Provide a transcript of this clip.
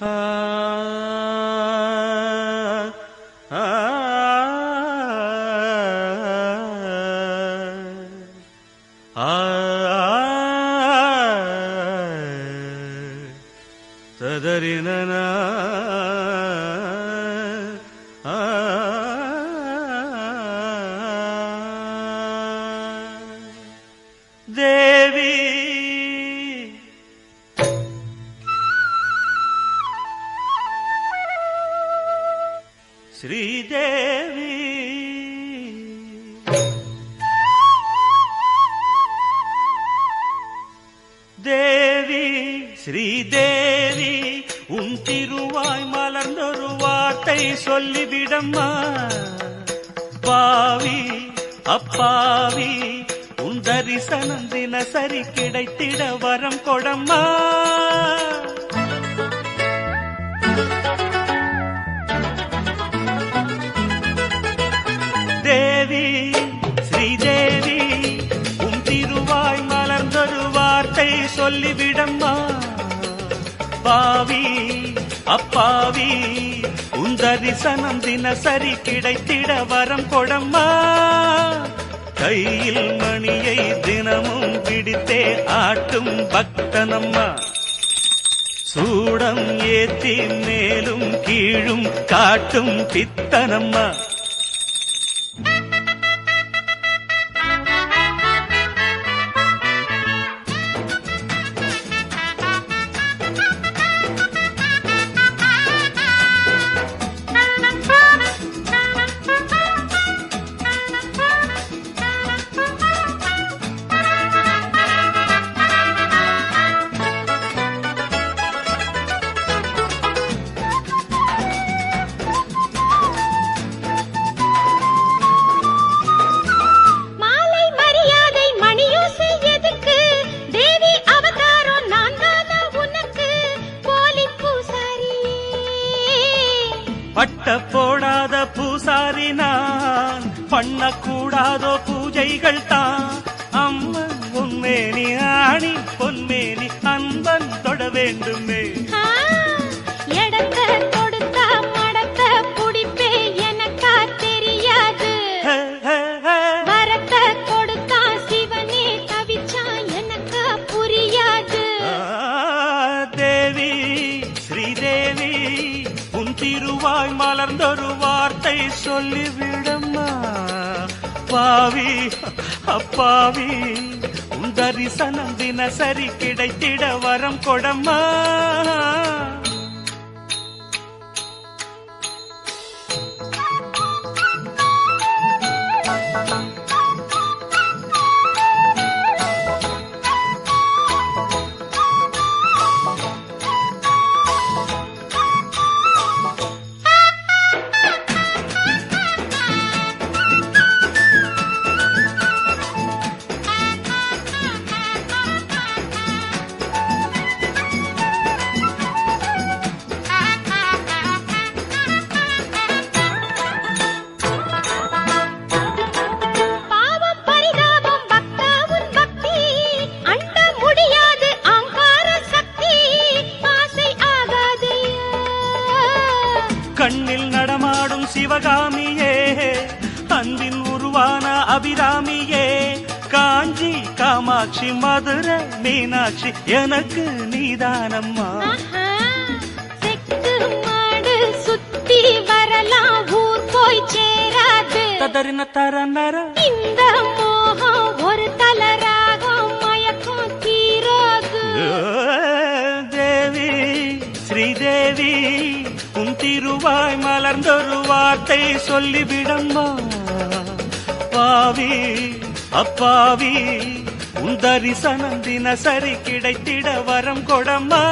ஆ ஆ ஆ ததரினன தேவி ஸ்ரீதேவி தேவி ஸ்ரீதேவி உன் திருவாய் மலர்ந்தொரு வார்த்தை சொல்லிவிடம்மா. பாவி அப்பாவி உன் தரிசனம் தினசரி கிடைத்திட வரம் கொடம்மா. தேவி ஸ்ரீதேவி உன் திருவாய் மலர்ந்தொரு வார்த்தை சொல்லிவிடம்மா. பாவி அப்பாவி உன் தரிசனம் தினசரி கிடைத்திட வரம் கொடம்மா. கையில் மணியை தினமும் பிடித்தே ஆட்டும் பக்தனம்மா. சூடம் ஏத்தி மேலும் கீழும் காட்டும் பித்தனம்மா. பட்ட போடாத பூசாரி நான், பண்ணக்கூடாதோ பூஜைகள் தான். அம்மன் உன்மேனி ஆணி பொன்மேனி அன்பன் தொட வேண்டுமே. எடத்த கொடுத்த மடத்த புடிப்பே எனக்கா தெரியாது. வரத்த கொடுத்தா சிவனே தவிச்சா எனக்கா புரியாது. தேவி ஸ்ரீதேவி உன் திருவாய் மலர்ந்தொரு வார்த்தை சொல்லிவிடம்மா. பாவி அப்பாவி உன் தரிசனம் தினசரி கிடைத்திட வரம் கொடம்மா. கண்ணில் நடமாடும் சிவகாமியே, அன்பின் உருவான அபிராமியே, காஞ்சி காமாட்சி மதுரை மீனாட்சி எனக்கு நீதானம்மா. செக்கு மாடு சுத்தி வரலாம் ஊர் போய் சேராது. ததறின தரநர இந்த மோகம் ஒரு தலராகம் மயக்கம் தீராது. தேவி ஸ்ரீதேவி உன் திருவாய் மலர்ந்தொரு வார்த்தை சொல்லிவிடம்மா. பாவி அப்பாவி உன் தரிசனம் தினசரி கிடைத்திட வரம் கொடம்மா.